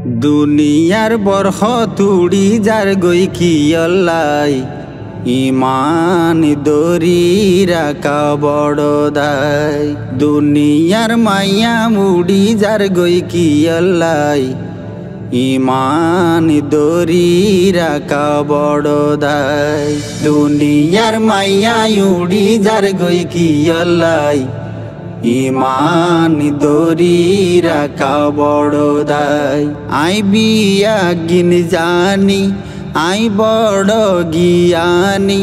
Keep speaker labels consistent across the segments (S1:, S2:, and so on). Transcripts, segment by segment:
S1: দুনিয়ার বরহ তুড়ি যার গই কি অল্লাই ইমান দরি রাখা বড় দায়। দুনিয়ার মাইয়া মুড়ি যার গই কি অল্লাই ইমান দরি রাখা বড় দায়। দুনিয়ার মাইয়া উড়ি যার গই কি অল্লাই ইমান দরি রাখা বড় দায়। আই বিয়া গিন জানি আই বড় গিয়ানি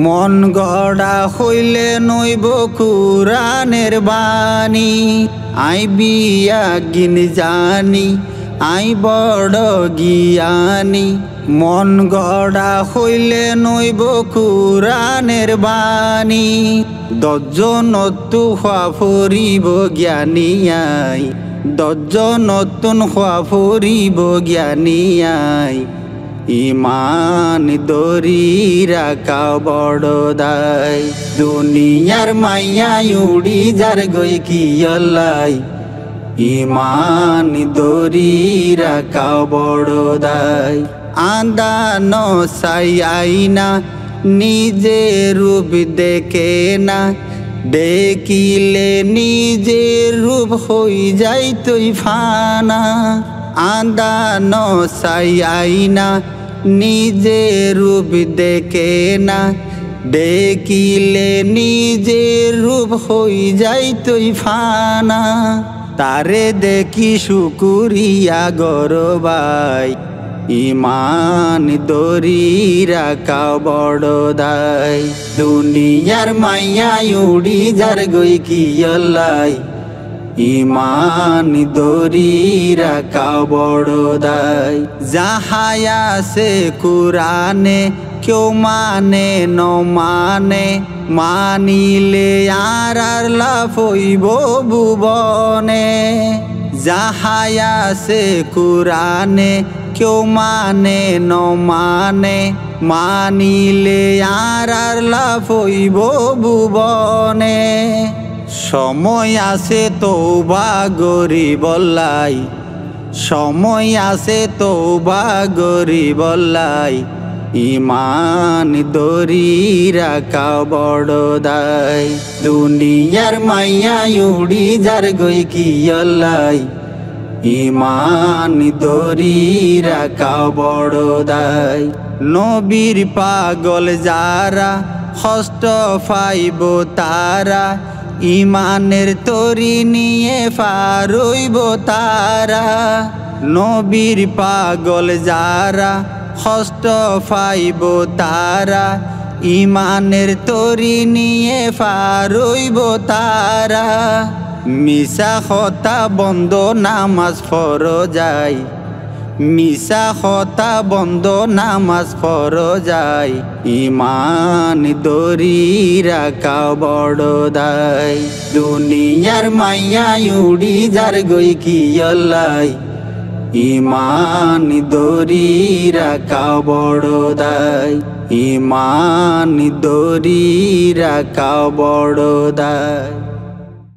S1: মন গড়া হইলে নইব কুরানের বাণী। আই বিয়া গিন জানি আই বড় গিয়ানি মন গড়া হইলে নইব কুরানের বাণী। দশজনতু হওয়া ফুরিব জ্ঞানিয়াই দশজনতুন হওয়া ফুরিব জ্ঞানিয়াই ইমান দরি রাখা বড় দায়। দুনিয়ার মাইয়া উড়ি যার গই কি অল্লাই ইমান দরি রাখা বড় দায়। আদান সাই আইনা নিজে রূপ দেখে না দেখিলে নিজের রূপ হই যাই তুই ফানা। আদান সাই আইনা নিজে রূপ দেখে না দেখিলে নিজের রূপ হই যাই তুই ফানা। তারে দেখি শুকুরিয়া গরবাই ইমান দরি রাখা বড় দায়। দুনিয়ার মাইয়া উড়ি যার গই কি অল্লাই ইমান দরি রাখা বড় দায়। যাহায়া সে কুরানে কেউ মানে ন মানে মানিলে আর লাভ হইব ভুবনে। যাহায়া সে কুরানে কেউ মানে ন মানে মানিলে আর লাভ হইব ভুবনে। সময় আছে তওবা গরিবল্লাই সময় আছে তওবা গরিবল্লাই ইমান দরি রাখা বড় দায়। দুনিয়ার মাইয়া উড়ি যার গই কি অল্লাই ইমান দরি রাখা বড় দায়। নবীর পাগল যারা হস্ত পাইব তারা ইমানের তরি নিয়ে ফারইব তারা। নবীর পাগল যারা হস্ত পাইব তারা ইমানের তরি নিয়ে ফারইব তারা। মিশা হতা বন্ধ নামাজ ফরজাই মিশা হতা বন্ধ নামাজ ফরজাই ইমান দরি রাখা বড় দায়। দুনিয়ার মাইয়া উড়ি যার গই কি অল্লাই ইমান দরি রাখা বড় দায়। ইমান দরি রাখা বড় দায়।